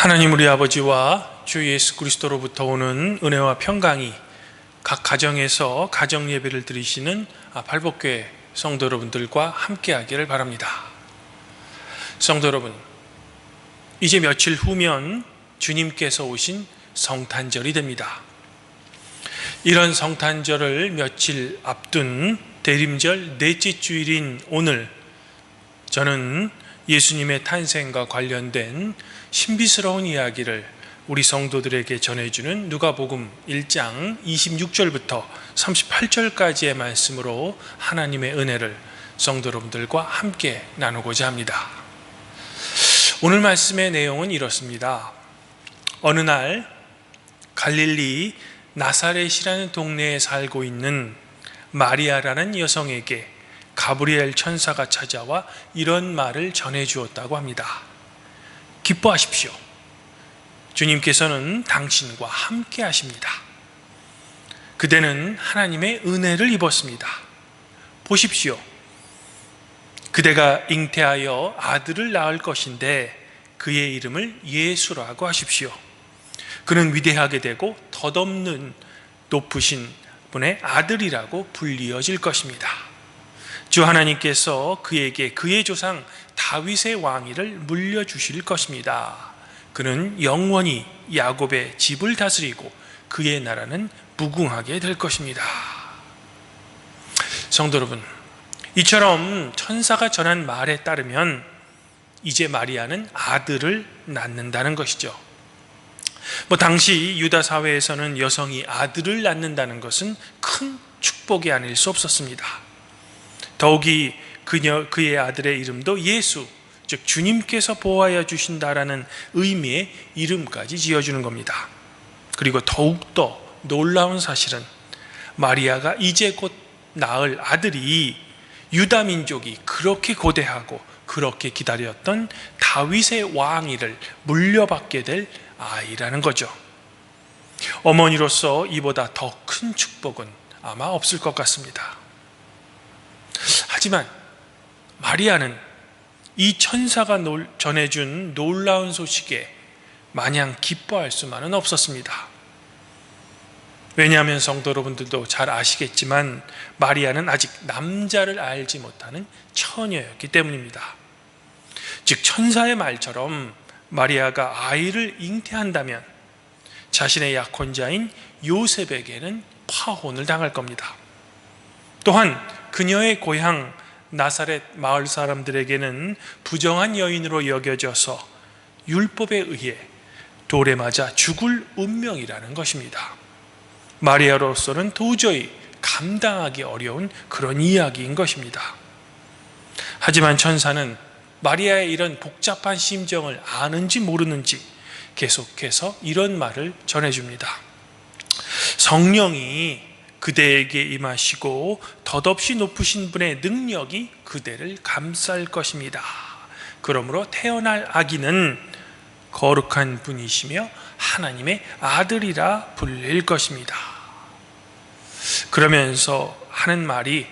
하나님 우리 아버지와 주 예수 그리스도로부터 오는 은혜와 평강이 각 가정에서 가정 예배를 드리시는 발복교회 성도 여러분들과 함께하기를 바랍니다. 성도 여러분, 이제 며칠 후면 주님께서 오신 성탄절이 됩니다. 이런 성탄절을 며칠 앞둔 대림절 넷째 주일인 오늘, 저는 예수님의 탄생과 관련된 신비스러운 이야기를 우리 성도들에게 전해주는 누가복음 1장 26절부터 38절까지의 말씀으로 하나님의 은혜를 성도 여러분들과 함께 나누고자 합니다. 오늘 말씀의 내용은 이렇습니다. 어느 날 갈릴리 나사렛이라는 동네에 살고 있는 마리아라는 여성에게 가브리엘 천사가 찾아와 이런 말을 전해주었다고 합니다. 기뻐하십시오. 주님께서는 당신과 함께 하십니다. 그대는 하나님의 은혜를 입었습니다. 보십시오. 그대가 잉태하여 아들을 낳을 것인데 그의 이름을 예수라고 하십시오. 그는 위대하게 되고 덧없는 높으신 분의 아들이라고 불리어질 것입니다. 주 하나님께서 그에게 그의 조상 다윗의 왕위를 물려주실 것입니다. 그는 영원히 야곱의 집을 다스리고 그의 나라는 무궁하게 될 것입니다. 성도 여러분, 이처럼 천사가 전한 말에 따르면 이제 마리아는 아들을 낳는다는 것이죠. 당시 유다 사회에서는 여성이 아들을 낳는다는 것은 큰 축복이 아닐 수 없었습니다. 더욱이 그의 아들의 이름도 예수, 즉 주님께서 보호하여 주신다라는 의미의 이름까지 지어주는 겁니다. 그리고 더욱더 놀라운 사실은 마리아가 이제 곧 낳을 아들이 유다 민족이 그렇게 고대하고 그렇게 기다렸던 다윗의 왕위를 물려받게 될 아이라는 거죠. 어머니로서 이보다 더 큰 축복은 아마 없을 것 같습니다. 하지만 마리아는 이 천사가 전해준 놀라운 소식에 마냥 기뻐할 수만은 없었습니다. 왜냐하면 성도 여러분들도 잘 아시겠지만 마리아는 아직 남자를 알지 못하는 처녀였기 때문입니다. 즉 천사의 말처럼 마리아가 아이를 잉태한다면 자신의 약혼자인 요셉에게는 파혼을 당할 겁니다. 또한 그녀의 고향 나사렛 마을 사람들에게는 부정한 여인으로 여겨져서 율법에 의해 돌에 맞아 죽을 운명이라는 것입니다. 마리아로서는 도저히 감당하기 어려운 그런 이야기인 것입니다. 하지만 천사는 마리아의 이런 복잡한 심정을 아는지 모르는지 계속해서 이런 말을 전해줍니다. 성령이 그대에게 임하시고 덧없이 높으신 분의 능력이 그대를 감쌀 것입니다. 그러므로 태어날 아기는 거룩한 분이시며 하나님의 아들이라 불릴 것입니다. 그러면서 하는 말이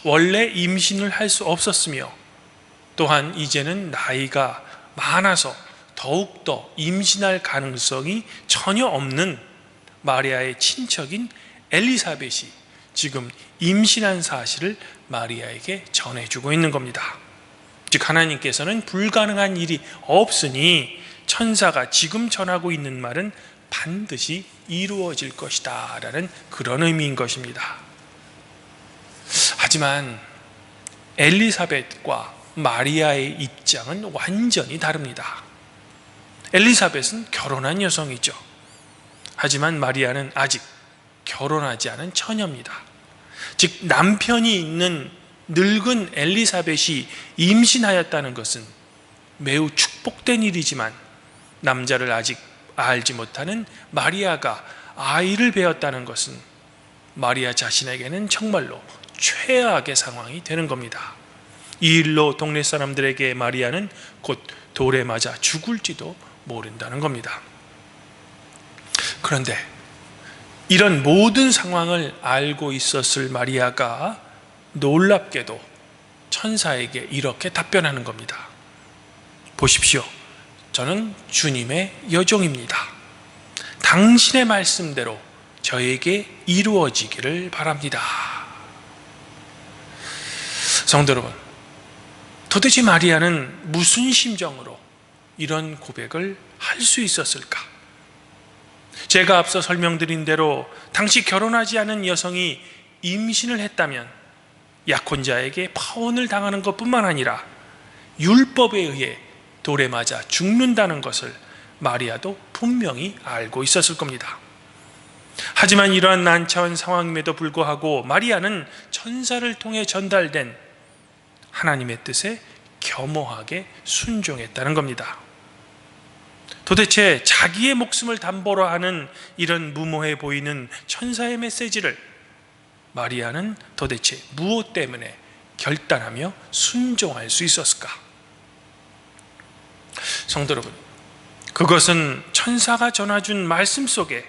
원래 임신을 할 수 없었으며 또한 이제는 나이가 많아서 더욱더 임신할 가능성이 전혀 없는 마리아의 친척인 엘리사벳이 지금 임신한 사실을 마리아에게 전해주고 있는 겁니다. 즉 하나님께서는 불가능한 일이 없으니 천사가 지금 전하고 있는 말은 반드시 이루어질 것이다 라는 그런 의미인 것입니다. 하지만 엘리사벳과 마리아의 입장은 완전히 다릅니다. 엘리사벳은 결혼한 여성이죠. 하지만 마리아는 아직 결혼하지 않은 처녀입니다. 즉 남편이 있는 늙은 엘리사벳이 임신하였다는 것은 매우 축복된 일이지만 남자를 아직 알지 못하는 마리아가 아이를 배었다는 것은 마리아 자신에게는 정말로 최악의 상황이 되는 겁니다. 이 일로 동네 사람들에게 마리아는 곧 돌에 맞아 죽을지도 모른다는 겁니다. 그런데 이런 모든 상황을 알고 있었을 마리아가 놀랍게도 천사에게 이렇게 답변하는 겁니다. 보십시오. 저는 주님의 여종입니다. 당신의 말씀대로 저에게 이루어지기를 바랍니다. 성도 여러분, 도대체 마리아는 무슨 심정으로 이런 고백을 할 수 있었을까? 제가 앞서 설명드린 대로 당시 결혼하지 않은 여성이 임신을 했다면 약혼자에게 파혼을 당하는 것뿐만 아니라 율법에 의해 돌에 맞아 죽는다는 것을 마리아도 분명히 알고 있었을 겁니다. 하지만 이러한 난처한 상황임에도 불구하고 마리아는 천사를 통해 전달된 하나님의 뜻에 겸허하게 순종했다는 겁니다. 도대체 자기의 목숨을 담보로 하는 이런 무모해 보이는 천사의 메시지를 마리아는 도대체 무엇 때문에 결단하며 순종할 수 있었을까? 성도 여러분, 그것은 천사가 전해준 말씀 속에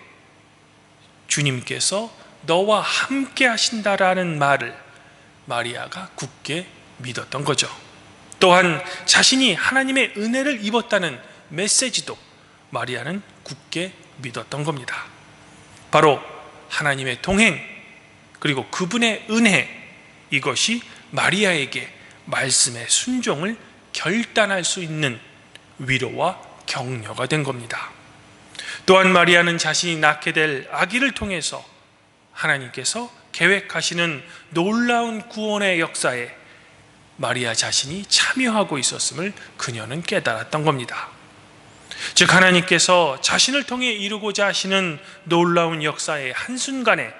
주님께서 너와 함께 하신다라는 말을 마리아가 굳게 믿었던 거죠. 또한 자신이 하나님의 은혜를 입었다는 메시지도 마리아는 굳게 믿었던 겁니다. 바로 하나님의 동행 그리고 그분의 은혜, 이것이 마리아에게 말씀의 순종을 결단할 수 있는 위로와 격려가 된 겁니다. 또한 마리아는 자신이 낳게 될 아기를 통해서 하나님께서 계획하시는 놀라운 구원의 역사에 마리아 자신이 참여하고 있었음을 그녀는 깨달았던 겁니다. 즉 하나님께서 자신을 통해 이루고자 하시는 놀라운 역사의 한순간에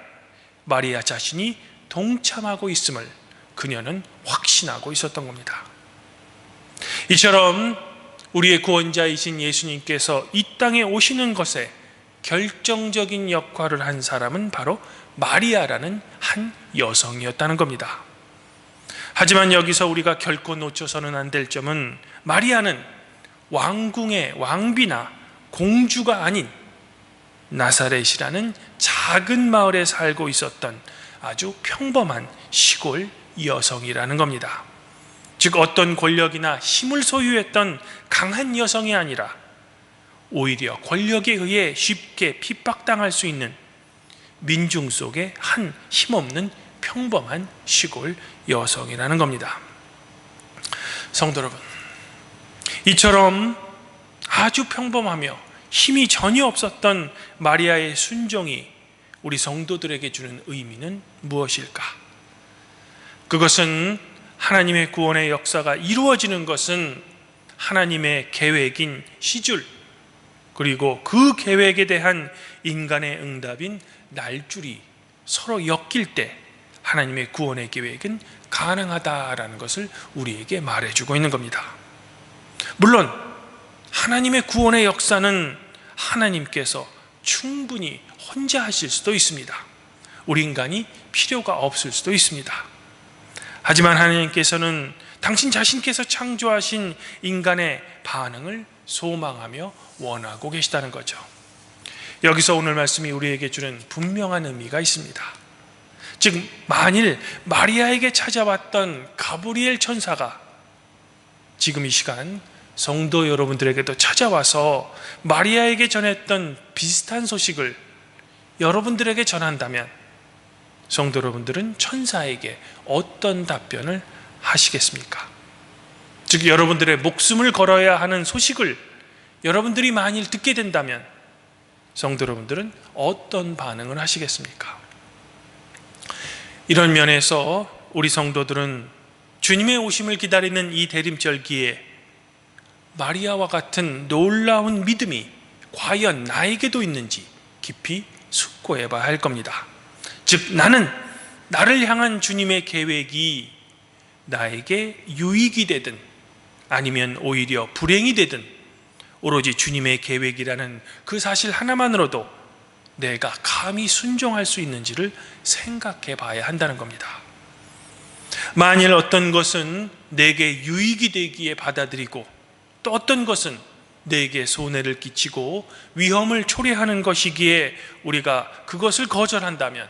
마리아 자신이 동참하고 있음을 그녀는 확신하고 있었던 겁니다. 이처럼 우리의 구원자이신 예수님께서 이 땅에 오시는 것에 결정적인 역할을 한 사람은 바로 마리아라는 한 여성이었다는 겁니다. 하지만 여기서 우리가 결코 놓쳐서는 안 될 점은 마리아는 왕궁의 왕비나 공주가 아닌 나사렛이라는 작은 마을에 살고 있었던 아주 평범한 시골 여성이라는 겁니다. 즉 어떤 권력이나 힘을 소유했던 강한 여성이 아니라 오히려 권력에 의해 쉽게 핍박당할 수 있는 민중 속의 한 힘없는 평범한 시골 여성이라는 겁니다. 성도 여러분, 이처럼 아주 평범하며 힘이 전혀 없었던 마리아의 순종이 우리 성도들에게 주는 의미는 무엇일까? 그것은 하나님의 구원의 역사가 이루어지는 것은 하나님의 계획인 시줄, 그리고 그 계획에 대한 인간의 응답인 날줄이 서로 엮일 때 하나님의 구원의 계획은 가능하다라는 것을 우리에게 말해주고 있는 겁니다. 물론 하나님의 구원의 역사는 하나님께서 충분히 혼자 하실 수도 있습니다. 우리 인간이 필요가 없을 수도 있습니다. 하지만 하나님께서는 당신 자신께서 창조하신 인간의 반응을 소망하며 원하고 계시다는 거죠. 여기서 오늘 말씀이 우리에게 주는 분명한 의미가 있습니다. 즉 만일 마리아에게 찾아왔던 가브리엘 천사가 지금 이 시간 성도 여러분들에게도 찾아와서 마리아에게 전했던 비슷한 소식을 여러분들에게 전한다면 성도 여러분들은 천사에게 어떤 답변을 하시겠습니까? 즉 여러분들의 목숨을 걸어야 하는 소식을 여러분들이 만일 듣게 된다면 성도 여러분들은 어떤 반응을 하시겠습니까? 이런 면에서 우리 성도들은 주님의 오심을 기다리는 이 대림절기에 마리아와 같은 놀라운 믿음이 과연 나에게도 있는지 깊이 숙고해 봐야 할 겁니다. 즉 나를 향한 주님의 계획이 나에게 유익이 되든 아니면 오히려 불행이 되든 오로지 주님의 계획이라는 그 사실 하나만으로도 내가 감히 순종할 수 있는지를 생각해 봐야 한다는 겁니다. 만일 어떤 것은 내게 유익이 되기에 받아들이고 또 어떤 것은 내게 손해를 끼치고 위험을 초래하는 것이기에 우리가 그것을 거절한다면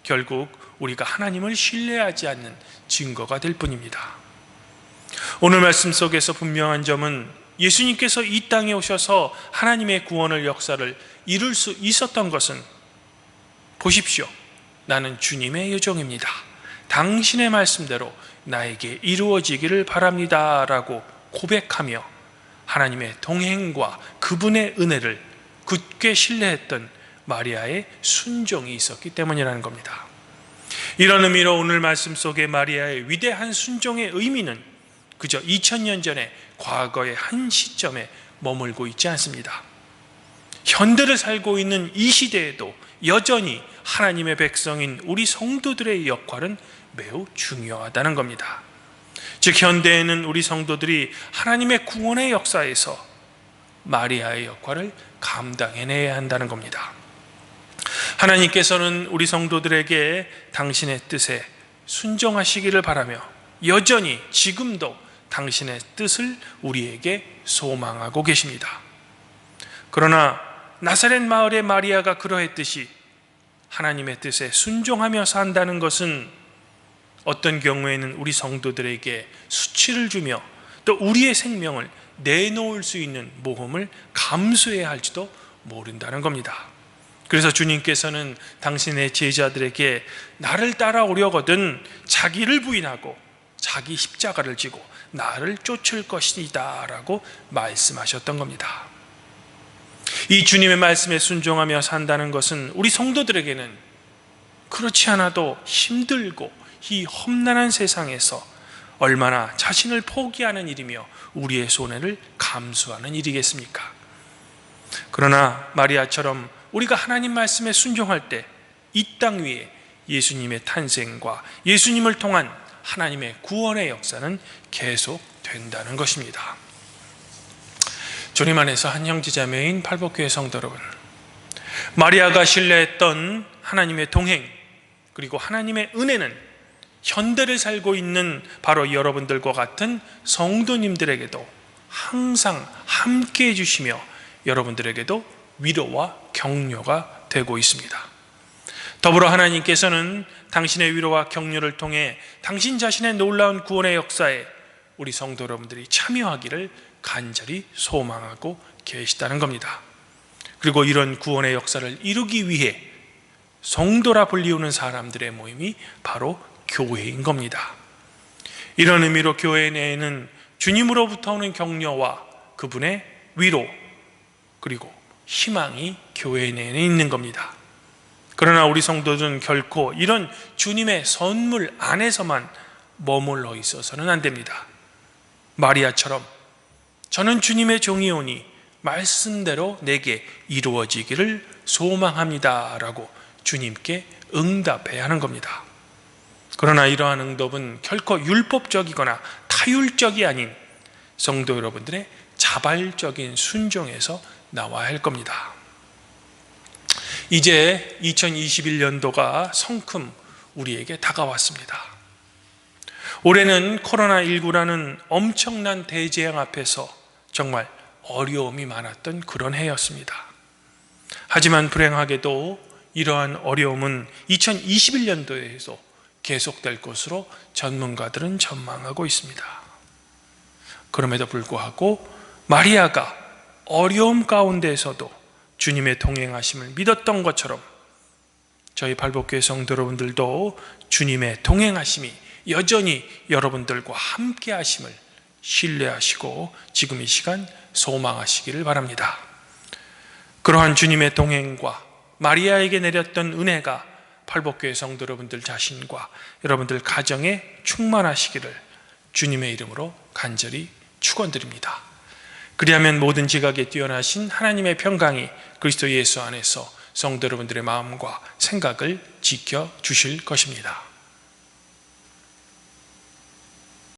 결국 우리가 하나님을 신뢰하지 않는 증거가 될 뿐입니다. 오늘 말씀 속에서 분명한 점은 예수님께서 이 땅에 오셔서 하나님의 구원의 역사를 이룰 수 있었던 것은, 보십시오, 나는 주님의 여종입니다, 당신의 말씀대로 나에게 이루어지기를 바랍니다 라고 고백하며 하나님의 동행과 그분의 은혜를 굳게 신뢰했던 마리아의 순종이 있었기 때문이라는 겁니다. 이런 의미로 오늘 말씀 속에 마리아의 위대한 순종의 의미는 그저 2000년 전에 과거의 한 시점에 머물고 있지 않습니다. 현대를 살고 있는 이 시대에도 여전히 하나님의 백성인 우리 성도들의 역할은 매우 중요하다는 겁니다. 즉, 현대에는 우리 성도들이 하나님의 구원의 역사에서 마리아의 역할을 감당해내야 한다는 겁니다. 하나님께서는 우리 성도들에게 당신의 뜻에 순종하시기를 바라며 여전히 지금도 당신의 뜻을 우리에게 소망하고 계십니다. 그러나 나사렛 마을의 마리아가 그러했듯이 하나님의 뜻에 순종하며 산다는 것은 어떤 경우에는 우리 성도들에게 수치를 주며 또 우리의 생명을 내놓을 수 있는 모험을 감수해야 할지도 모른다는 겁니다. 그래서 주님께서는 당신의 제자들에게 나를 따라오려거든 자기를 부인하고 자기 십자가를 지고 나를 쫓을 것이다 라고 말씀하셨던 겁니다. 이 주님의 말씀에 순종하며 산다는 것은 우리 성도들에게는 그렇지 않아도 힘들고 이 험난한 세상에서 얼마나 자신을 포기하는 일이며 우리의 손해를 감수하는 일이겠습니까? 그러나 마리아처럼 우리가 하나님 말씀에 순종할 때 이 땅 위에 예수님의 탄생과 예수님을 통한 하나님의 구원의 역사는 계속된다는 것입니다. 주님 안에서 한 형제자매인 팔복교회 성도 여러분, 마리아가 신뢰했던 하나님의 동행 그리고 하나님의 은혜는 현대를 살고 있는 바로 여러분들과 같은 성도님들에게도 항상 함께 해주시며 여러분들에게도 위로와 격려가 되고 있습니다. 더불어 하나님께서는 당신의 위로와 격려를 통해 당신 자신의 놀라운 구원의 역사에 우리 성도 여러분들이 참여하기를 간절히 소망하고 계시다는 겁니다. 그리고 이런 구원의 역사를 이루기 위해 성도라 불리우는 사람들의 모임이 바로 교회인 겁니다. 이런 의미로 교회 내에는 주님으로부터 오는 격려와 그분의 위로 그리고 희망이 교회 내에는 있는 겁니다. 그러나 우리 성도들은 결코 이런 주님의 선물 안에서만 머물러 있어서는 안 됩니다. 마리아처럼 저는 주님의 종이오니 말씀대로 내게 이루어지기를 소망합니다 라고 주님께 응답해야 하는 겁니다. 그러나 이러한 응답은 결코 율법적이거나 타율적이 아닌 성도 여러분들의 자발적인 순종에서 나와야 할 겁니다. 이제 2021년도가 성큼 우리에게 다가왔습니다. 올해는 코로나19라는 엄청난 대재앙 앞에서 정말 어려움이 많았던 그런 해였습니다. 하지만 불행하게도 이러한 어려움은 2021년도에도 계속될 것으로 전문가들은 전망하고 있습니다. 그럼에도 불구하고 마리아가 어려움 가운데에서도 주님의 동행하심을 믿었던 것처럼 저희 팔복교회 성도 여러분들도 주님의 동행하심이 여전히 여러분들과 함께 하심을 신뢰하시고 지금 이 시간 소망하시기를 바랍니다. 그러한 주님의 동행과 마리아에게 내렸던 은혜가 팔복교회 성도 여러분들 자신과 여러분들 가정에 충만하시기를 주님의 이름으로 간절히 축원드립니다. 그리하면 모든 지각에 뛰어나신 하나님의 평강이 그리스도 예수 안에서 성도 여러분들의 마음과 생각을 지켜주실 것입니다.